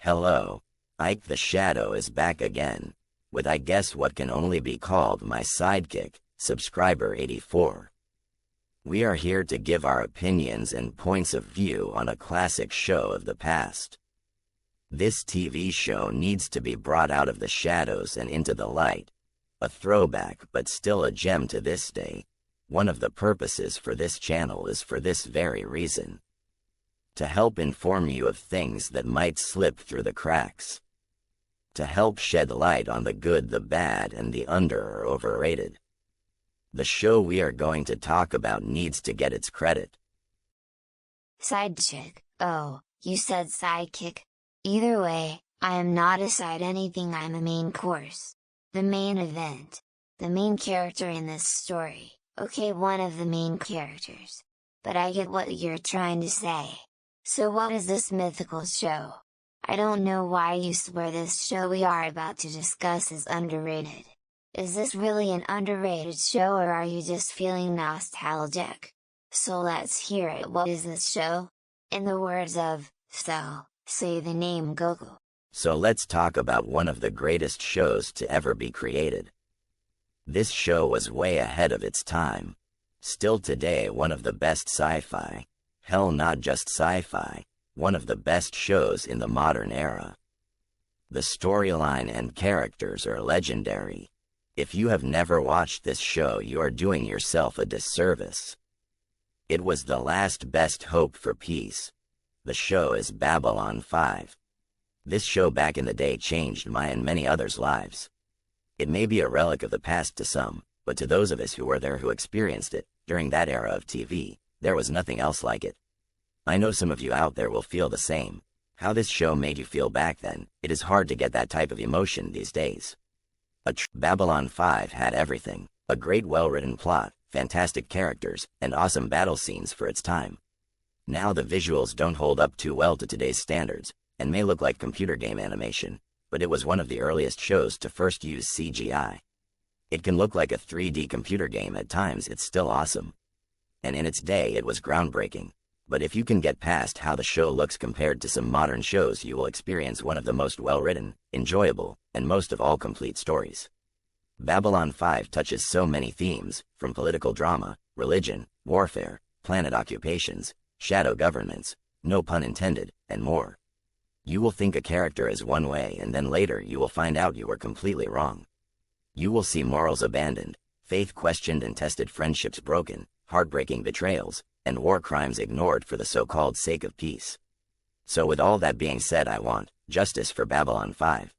Hello, Ike the Shadow is back again, with I guess what can only be called my sidekick, Subscriber 84. We are here to give our opinions and points of view on a classic show of the past. This TV show needs to be brought out of the shadows and into the light. A throwback but still a gem to this day. One of the purposes for this channel is for this very reason. To help inform you of things that might slip through the cracks. To help shed light on the good, the bad, and the under or overrated. The show we are going to talk about needs to get its credit. Sidechick. Oh, you said sidekick? Either way, I am not a side anything, I'm a main course. The main event. The main character in this story. Okay, one of the main characters. But I get what you're trying to say. So what is this mythical show? I don't know why you swear this show we are about to discuss is underrated. Is this really an underrated show, or are you just feeling nostalgic? So let's hear it. What is this show? In the words of, say the name Goku. So let's talk about one of the greatest shows to ever be created. This show was way ahead of its time. Still today one of the best sci-fi, hell not just sci-fi, one of the best shows in the modern era. The storyline and characters are legendary. If you have never watched this show, you are doing yourself a disservice. It was the last best hope for peace. The show is Babylon 5. This show back in the day changed my and many others' lives. It may be a relic of the past to some, but to those of us who were there, who experienced it, during that era of TV, there was nothing else like it. I know some of you out there will feel the same. How this show made you feel back then, it is hard to get that type of emotion these days. Babylon 5 had everything: a great well-written plot, fantastic characters, and awesome battle scenes for its time. Now the visuals don't hold up too well to today's standards, and may look like computer game animation, but it was one of the earliest shows to first use CGI. It can look like a 3D computer game at times, it's still awesome. And in its day it was groundbreaking. But if you can get past how the show looks compared to some modern shows, you will experience one of the most well-written, enjoyable, and most of all complete stories. Babylon 5 touches so many themes, from political drama, religion, warfare, planet occupations, shadow governments, no pun intended, and more. You will think a character is one way, and then later you will find out you were completely wrong. You will see morals abandoned, faith questioned and tested, friendships broken, heartbreaking betrayals, and war crimes ignored for the so-called sake of peace. So with all that being said, I want justice for Babylon 5.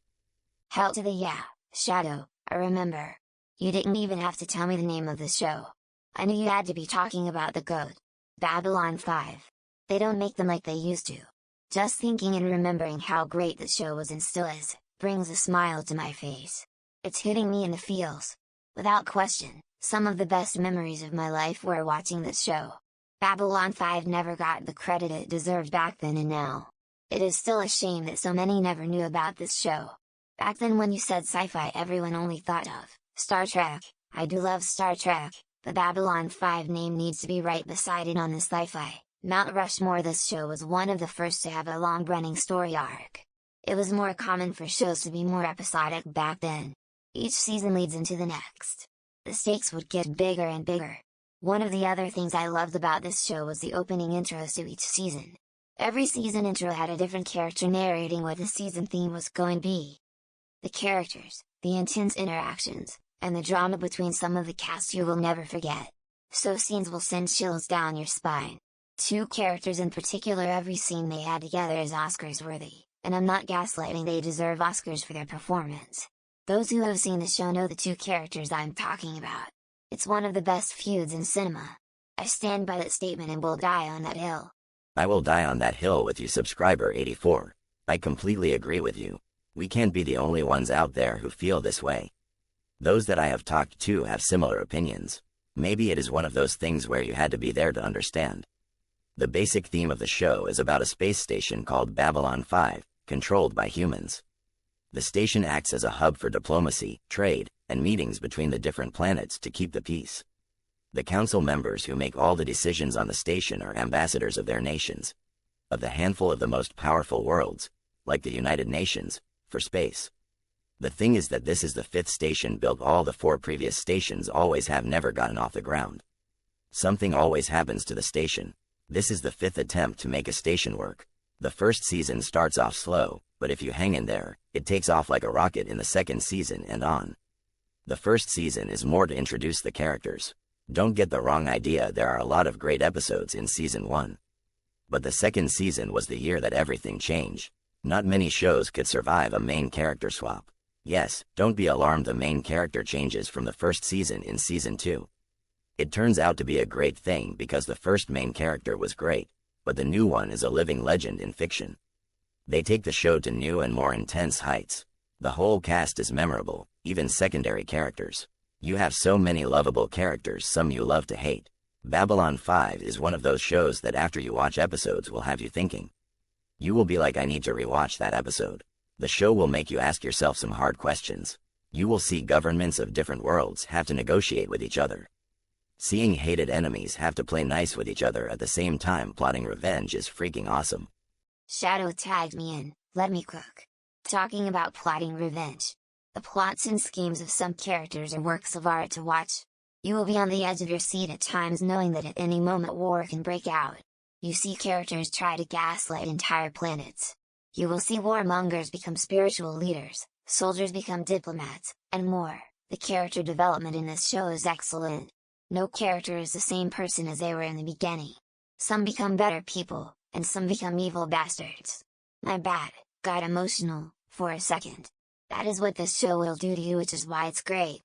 Hell to the Shadow, I remember. You didn't even have to tell me the name of the show. I knew you had to be talking about the GOAT. Babylon 5. They don't make them like they used to. Just thinking and remembering how great the show was and still is, brings a smile to my face. It's hitting me in the feels. Without question, some of the best memories of my life were watching this show. Babylon 5 never got the credit it deserved back then and now. It is still a shame that so many never knew about this show. Back then when you said sci-fi, everyone only thought of Star Trek. I do love Star Trek, but Babylon 5 name needs to be right beside it on the sci-fi Mount Rushmore. This show was one of the first to have a long-running story arc. It was more common for shows to be more episodic back then. Each season leads into the next. The stakes would get bigger and bigger. One of the other things I loved about this show was the opening intros to each season. Every season intro had a different character narrating what the season theme was going to be. The characters, the intense interactions, and the drama between some of the cast you will never forget. So scenes will send chills down your spine. Two characters in particular, every scene they had together is Oscars worthy, and I'm not gaslighting, they deserve Oscars for their performance. Those who have seen the show know the two characters I'm talking about. It's one of the best feuds in cinema. I stand by that statement and will die on that hill. I will die on that hill with you, Subscriber 84. I completely agree with you. We can't be the only ones out there who feel this way. Those that I have talked to have similar opinions. Maybe it is one of those things where you had to be there to understand. The basic theme of the show is about a space station called Babylon 5, controlled by humans. The station acts as a hub for diplomacy, trade, and meetings between the different planets to keep the peace. The council members who make all the decisions on the station are ambassadors of their nations. Of the handful of the most powerful worlds, like the United Nations, for space. The thing is that this is the 5th station built. All the 4 previous stations always have never gotten off the ground. Something always happens to the station. This is the 5th attempt to make a station work. The first season starts off slow, but if you hang in there, it takes off like a rocket in the second season and on. The first season is more to introduce the characters. Don't get the wrong idea, there are a lot of great episodes in season 1. But the second season was the year that everything changed. Not many shows could survive a main character swap. Yes, don't be alarmed, the main character changes from the first season in season 2. It turns out to be a great thing because the first main character was great, but the new one is a living legend in fiction. They take the show to new and more intense heights. The whole cast is memorable, even secondary characters. You have so many lovable characters, some you love to hate. Babylon 5 is one of those shows that after you watch episodes will have you thinking. You will be like, I need to rewatch that episode. The show will make you ask yourself some hard questions. You will see governments of different worlds have to negotiate with each other. Seeing hated enemies have to play nice with each other at the same time plotting revenge is freaking awesome. Shadow tagged me in, let me cook. Talking about plotting revenge. The plots and schemes of some characters are works of art to watch. You will be on the edge of your seat at times knowing that at any moment war can break out. You see characters try to gaslight entire planets. You will see warmongers become spiritual leaders, soldiers become diplomats, and more. The character development in this show is excellent. No character is the same person as they were in the beginning. Some become better people, and some become evil bastards. My bad, got emotional, for a second. That is what this show will do to you, which is why it's great.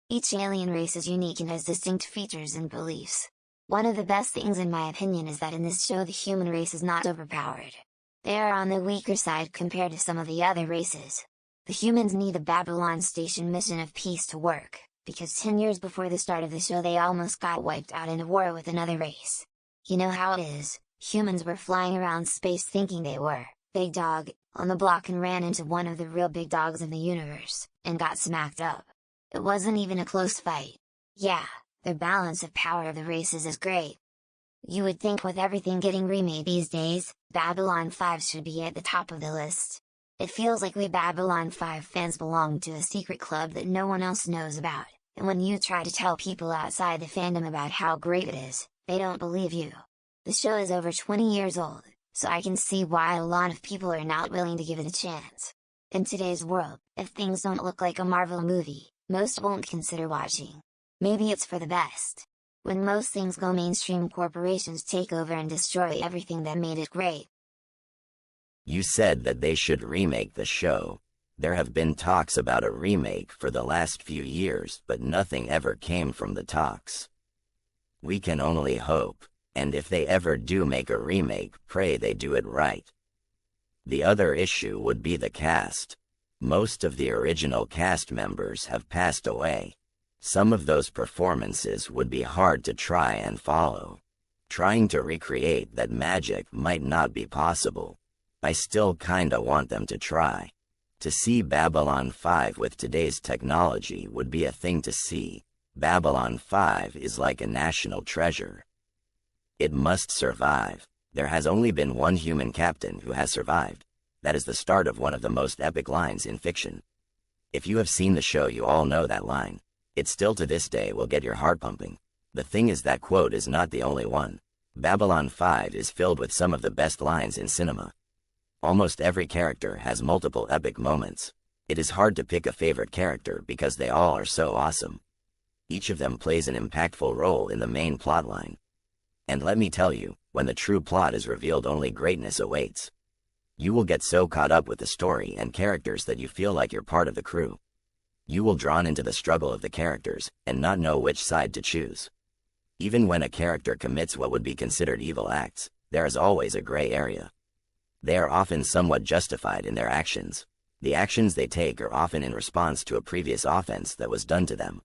Each alien race is unique and has distinct features and beliefs. One of the best things in my opinion is that in this show the human race is not overpowered. They are on the weaker side compared to some of the other races. The humans need the Babylon Station mission of peace to work, because 10 years before the start of the show they almost got wiped out in a war with another race. You know how it is, humans were flying around space thinking they were big dog on the block and ran into one of the real big dogs in the universe, and got smacked up. It wasn't even a close fight. Yeah, the balance of power of the races is great. You would think with everything getting remade these days, Babylon 5 should be at the top of the list. It feels like we Babylon 5 fans belong to a secret club that no one else knows about, and when you try to tell people outside the fandom about how great it is, they don't believe you. The show is over 20 years old, so I can see why a lot of people are not willing to give it a chance. In today's world, if things don't look like a Marvel movie, most won't consider watching. Maybe it's for the best. When most things go mainstream, corporations take over and destroy everything that made it great. You said that they should remake the show. There have been talks about a remake for the last few years, but nothing ever came from the talks. We can only hope, and if they ever do make a remake, pray they do it right. The other issue would be the cast. Most of the original cast members have passed away. Some of those performances would be hard to try and follow. Trying to recreate that magic might not be possible. I still kinda want them to try. To see Babylon 5 with today's technology would be a thing to see. Babylon 5 is like a national treasure. It must survive. There has only been one human captain who has survived. That is the start of one of the most epic lines in fiction. If you have seen the show, you all know that line. It still to this day will get your heart pumping. The thing is, that quote is not the only one. Babylon 5 is filled with some of the best lines in cinema. Almost every character has multiple epic moments. It is hard to pick a favorite character because they all are so awesome. Each of them plays an impactful role in the main plotline. And let me tell you, when the true plot is revealed, only greatness awaits. You will get so caught up with the story and characters that you feel like you're part of the crew. You will drawn into the struggle of the characters, and not know which side to choose. Even when a character commits what would be considered evil acts, there is always a gray area. They are often somewhat justified in their actions. The actions they take are often in response to a previous offense that was done to them.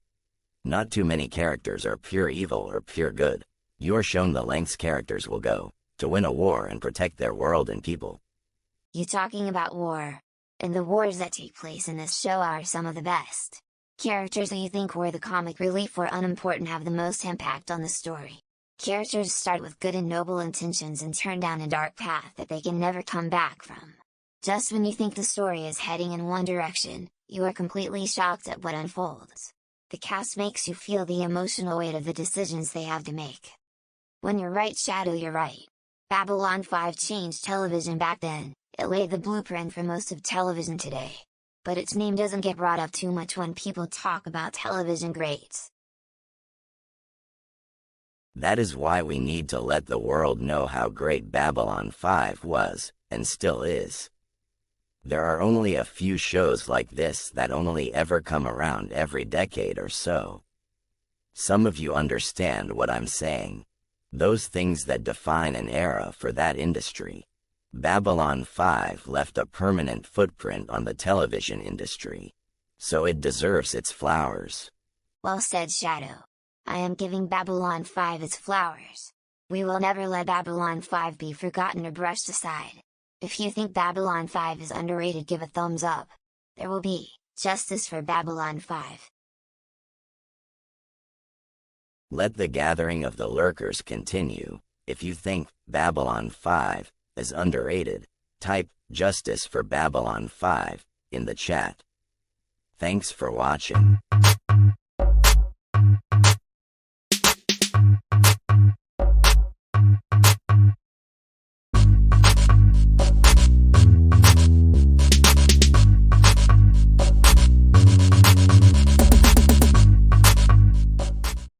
Not too many characters are pure evil or pure good. You are shown the lengths characters will go to win a war and protect their world and people. You talking about war? And the wars that take place in this show are some of the best. Characters that you think were the comic relief or unimportant have the most impact on the story. Characters start with good and noble intentions and turn down a dark path that they can never come back from. Just when you think the story is heading in one direction, you are completely shocked at what unfolds. The cast makes you feel the emotional weight of the decisions they have to make. When you're right, Shadow, you're right. Babylon 5 changed television back then, it laid the blueprint for most of television today. But its name doesn't get brought up too much when people talk about television greats. That is why we need to let the world know how great Babylon 5 was, and still is. There are only a few shows like this that only ever come around every decade or so. Some of you understand what I'm saying. Those things that define an era for that industry. Babylon 5 left a permanent footprint on the television industry. So it deserves its flowers. Well said, Shadow. I am giving Babylon 5 its flowers. We will never let Babylon 5 be forgotten or brushed aside. If you think Babylon 5 is underrated, give a thumbs up. There will be justice for Babylon 5. Let the gathering of the lurkers continue. If you think Babylon 5 is underrated, type justice for Babylon 5 in the chat. Thanks for watching.